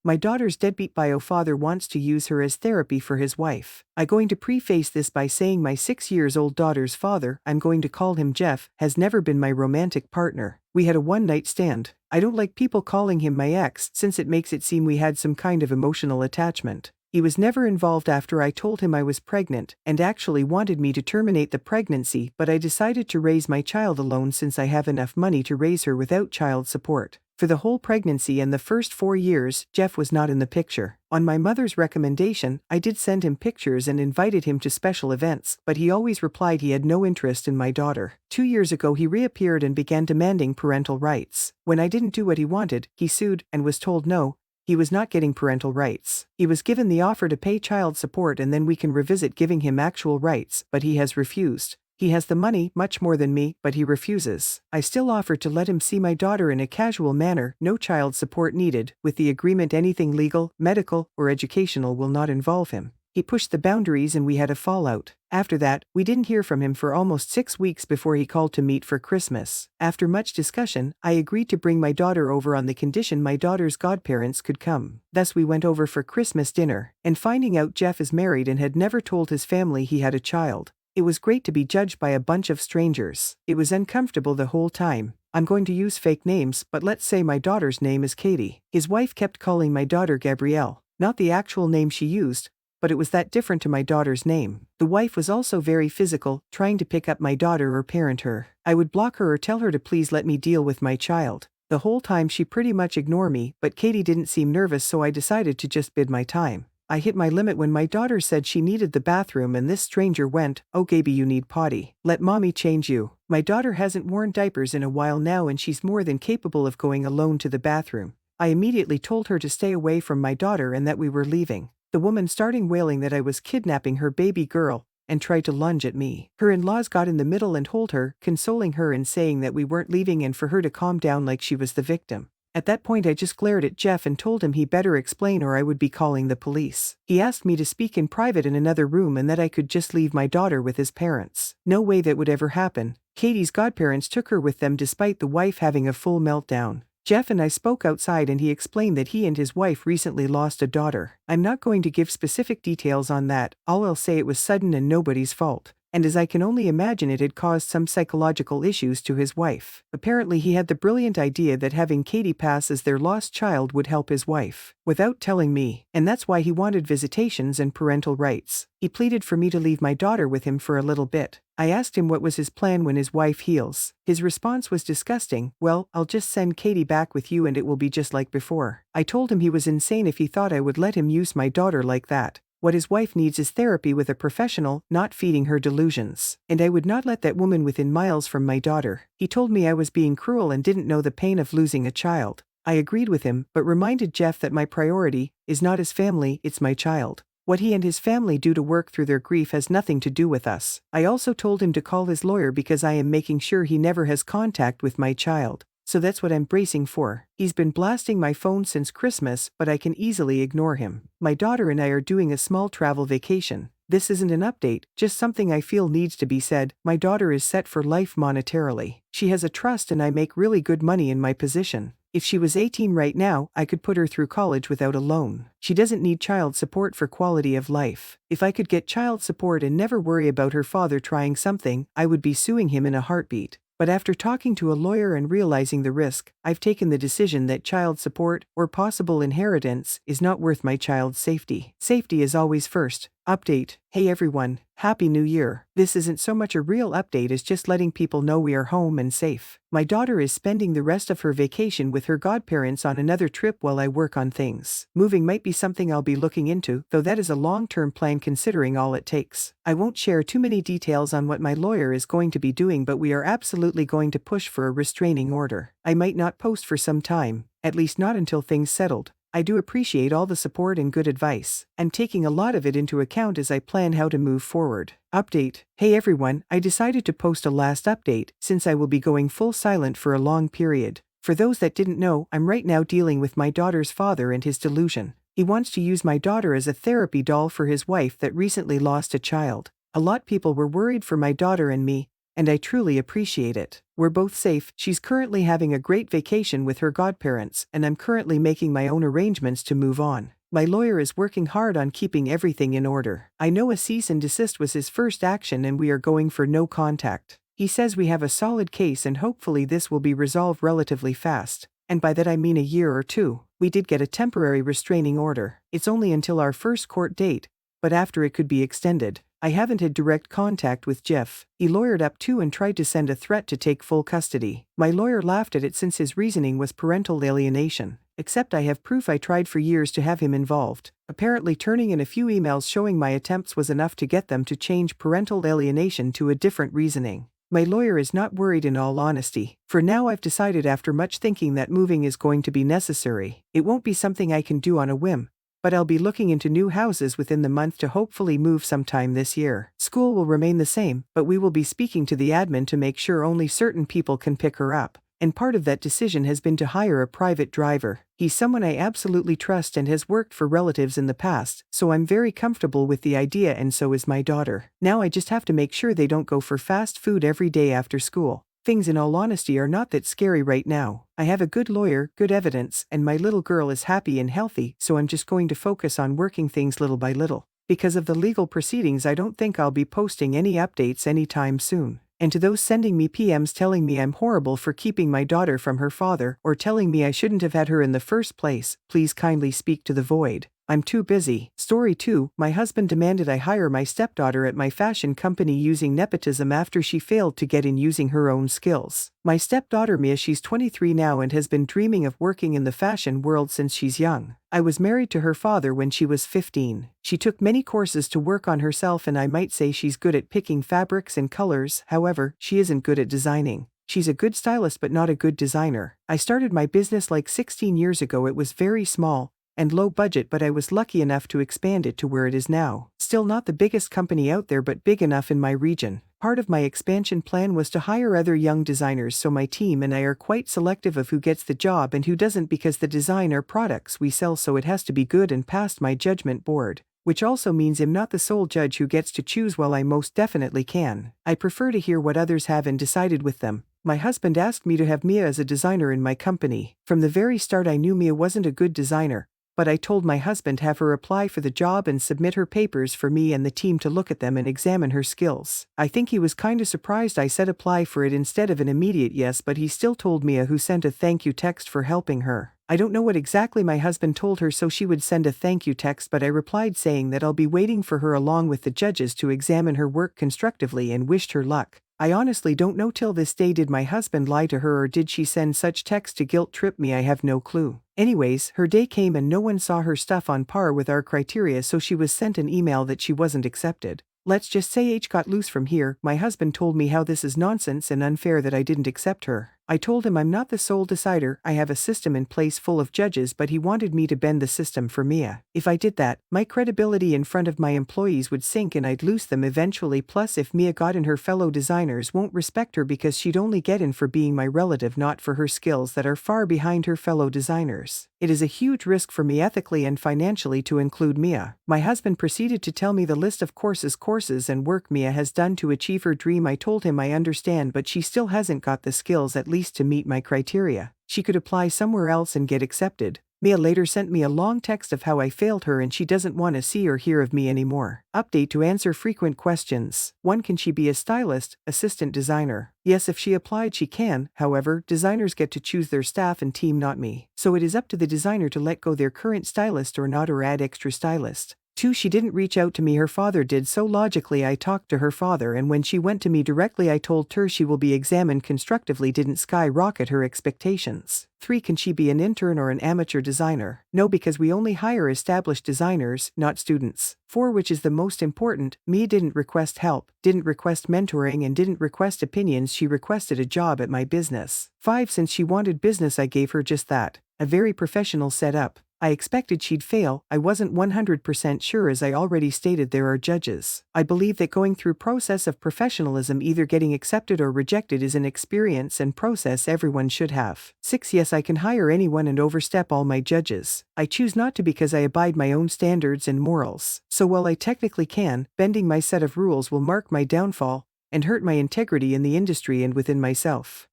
My daughter's deadbeat bio father wants to use her as therapy for his wife. I'm going to preface this by saying my 6-year-old daughter's father, I'm going to call him Jeff, has never been my romantic partner. We had a one-night stand. I don't like people calling him my ex since it makes it seem we had some kind of emotional attachment. He was never involved after I told him I was pregnant and actually wanted me to terminate the pregnancy, but I decided to raise my child alone since I have enough money to raise her without child support. For the whole pregnancy and the first 4 years, Jeff was not in the picture. On my mother's recommendation, I did send him pictures and invited him to special events, but he always replied he had no interest in my daughter. 2 years ago he reappeared and began demanding parental rights. When I didn't do what he wanted, he sued and was told no, he was not getting parental rights. He was given the offer to pay child support and then we can revisit giving him actual rights, but he has refused. He has the money, much more than me, but he refuses. I still offered to let him see my daughter in a casual manner, no child support needed, with the agreement anything legal, medical, or educational will not involve him. He pushed the boundaries and we had a fallout. After that, we didn't hear from him for almost 6 weeks before he called to meet for Christmas. After much discussion, I agreed to bring my daughter over on the condition my daughter's godparents could come. Thus we went over for Christmas dinner, and finding out Jeff is married and had never told his family he had a child. It was great to be judged by a bunch of strangers. It was uncomfortable the whole time. I'm going to use fake names, but let's say my daughter's name is Katie. His wife kept calling my daughter Gabrielle, not the actual name she used, but it was that different to my daughter's name. The wife was also very physical, trying to pick up my daughter or parent her. I would block her or tell her to please let me deal with my child. The whole time she pretty much ignored me, but Katie didn't seem nervous, so I decided to just bide my time. I hit my limit when my daughter said she needed the bathroom and this stranger went, "Oh Gaby, you need potty. Let mommy change you." My daughter hasn't worn diapers in a while now and she's more than capable of going alone to the bathroom. I immediately told her to stay away from my daughter and that we were leaving. The woman started wailing that I was kidnapping her baby girl and tried to lunge at me. Her in-laws got in the middle and hold her, consoling her and saying that we weren't leaving and for her to calm down like she was the victim. At that point I just glared at Jeff and told him he better explain or I would be calling the police. He asked me to speak in private in another room and that I could just leave my daughter with his parents. No way that would ever happen. Katie's godparents took her with them despite the wife having a full meltdown. Jeff and I spoke outside and he explained that he and his wife recently lost a daughter. I'm not going to give specific details on that, all I'll say it was sudden and nobody's fault. And as I can only imagine it had caused some psychological issues to his wife. Apparently he had the brilliant idea that having Katie pass as their lost child would help his wife, without telling me, and that's why he wanted visitations and parental rights. He pleaded for me to leave my daughter with him for a little bit. I asked him what was his plan when his wife heals. His response was disgusting, "Well, I'll just send Katie back with you and it will be just like before." I told him he was insane if he thought I would let him use my daughter like that. What his wife needs is therapy with a professional, not feeding her delusions. And I would not let that woman within miles from my daughter. He told me I was being cruel and didn't know the pain of losing a child. I agreed with him, but reminded Jeff that my priority is not his family, it's my child. What he and his family do to work through their grief has nothing to do with us. I also told him to call his lawyer because I am making sure he never has contact with my child. So that's what I'm bracing for. He's been blasting my phone since Christmas, but I can easily ignore him. My daughter and I are doing a small travel vacation. This isn't an update, just something I feel needs to be said. My daughter is set for life monetarily. She has a trust and I make really good money in my position. If she was 18 right now, I could put her through college without a loan. She doesn't need child support for quality of life. If I could get child support and never worry about her father trying something, I would be suing him in a heartbeat. But after talking to a lawyer and realizing the risk, I've taken the decision that child support, or possible inheritance, is not worth my child's safety. Safety is always first. Update. Hey everyone, Happy New Year. This isn't so much a real update as just letting people know we are home and safe. My daughter is spending the rest of her vacation with her godparents on another trip while I work on things. Moving might be something I'll be looking into, though that is a long-term plan considering all it takes. I won't share too many details on what my lawyer is going to be doing, but we are absolutely going to push for a restraining order. I might not post for some time, at least not until things settled. I do appreciate all the support and good advice. I'm taking a lot of it into account as I plan how to move forward. Update. Hey everyone, I decided to post a last update since I will be going full silent for a long period. For those that didn't know, I'm right now dealing with my daughter's father and his delusion. He wants to use my daughter as a therapy doll for his wife that recently lost a child. A lot of people were worried for my daughter and me, and I truly appreciate it. We're both safe. She's currently having a great vacation with her godparents, and I'm currently making my own arrangements to move on. My lawyer is working hard on keeping everything in order. I know a cease and desist was his first action and we are going for no contact. He says we have a solid case and hopefully this will be resolved relatively fast. And by that I mean a year or two. We did get a temporary restraining order. It's only until our first court date, but after it could be extended. I haven't had direct contact with Jeff. He lawyered up too and tried to send a threat to take full custody. My lawyer laughed at it since his reasoning was parental alienation. Except I have proof I tried for years to have him involved. Apparently turning in a few emails showing my attempts was enough to get them to change parental alienation to a different reasoning. My lawyer is not worried in all honesty. For now I've decided after much thinking that moving is going to be necessary. It won't be something I can do on a whim, but I'll be looking into new houses within the month to hopefully move sometime this year. School will remain the same, but we will be speaking to the admin to make sure only certain people can pick her up. And part of that decision has been to hire a private driver. He's someone I absolutely trust and has worked for relatives in the past, so I'm very comfortable with the idea and so is my daughter. Now I just have to make sure they don't go for fast food every day after school. Things in all honesty are not that scary right now. I have a good lawyer, good evidence, and my little girl is happy and healthy, so I'm just going to focus on working things little by little. Because of the legal proceedings I don't think I'll be posting any updates anytime soon. And to those sending me PMs telling me I'm horrible for keeping my daughter from her father or telling me I shouldn't have had her in the first place, please kindly speak to the void. I'm too busy. Story 2, my husband demanded I hire my stepdaughter at my fashion company using nepotism after she failed to get in using her own skills. My stepdaughter Mia, she's 23 now and has been dreaming of working in the fashion world since she's young. I was married to her father when she was 15. She took many courses to work on herself and I might say she's good at picking fabrics and colors, however, she isn't good at designing. She's a good stylist but not a good designer. I started my business like 16 years ago. It was very small and low budget, but I was lucky enough to expand it to where it is now. Still not the biggest company out there but big enough in my region. Part of my expansion plan was to hire other young designers, so my team and I are quite selective of who gets the job and who doesn't because the design are products we sell, so it has to be good and past my judgment board. Which also means I'm not the sole judge who gets to choose while I most definitely can. I prefer to hear what others have and decided with them. My husband asked me to have Mia as a designer in my company. From the very start I knew Mia wasn't a good designer, but I told my husband have her apply for the job and submit her papers for me and the team to look at them and examine her skills. I think he was kinda surprised I said apply for it instead of an immediate yes, but he still told Mia, who sent a thank you text for helping her. I don't know what exactly my husband told her so she would send a thank you text, but I replied saying that I'll be waiting for her along with the judges to examine her work constructively and wished her luck. I honestly don't know till this day, did my husband lie to her or did she send such text to guilt trip me? I have no clue. Anyways, her day came and no one saw her stuff on par with our criteria, so she was sent an email that she wasn't accepted. Let's just say H got loose from here. My husband told me how this is nonsense and unfair that I didn't accept her. I told him I'm not the sole decider, I have a system in place full of judges, but he wanted me to bend the system for Mia. If I did that, my credibility in front of my employees would sink and I'd lose them eventually. Plus if Mia got in, her fellow designers won't respect her because she'd only get in for being my relative, not for her skills that are far behind her fellow designers. It is a huge risk for me ethically and financially to include Mia. My husband proceeded to tell me the list of courses and work Mia has done to achieve her dream. I told him I understand, but she still hasn't got the skills at least to meet my criteria. She could apply somewhere else and get accepted. Mia later sent me a long text of how I failed her and she doesn't want to see or hear of me anymore. Update to answer frequent questions. 1. Can she be a stylist, assistant designer? Yes, if she applied she can. However, designers get to choose their staff and team, not me. So it is up to the designer to let go their current stylist or not, or add extra stylist. 2. She didn't reach out to me, her father did, so logically I talked to her father, and when she went to me directly I told her she will be examined constructively, didn't skyrocket her expectations. 3. Can she be an intern or an amateur designer? No, because we only hire established designers, not students. 4. Which is the most important, Mia didn't request help, didn't request mentoring, and didn't request opinions. She requested a job at my business. 5. Since she wanted business I gave her just that. A very professional setup. I expected she'd fail. I wasn't 100% sure, as I already stated there are judges. I believe that going through process of professionalism, either getting accepted or rejected, is an experience and process everyone should have. 6. Yes, I can hire anyone and overstep all my judges. I choose not to because I abide my own standards and morals. So while I technically can, bending my set of rules will mark my downfall. and hurt my integrity in the industry and within myself.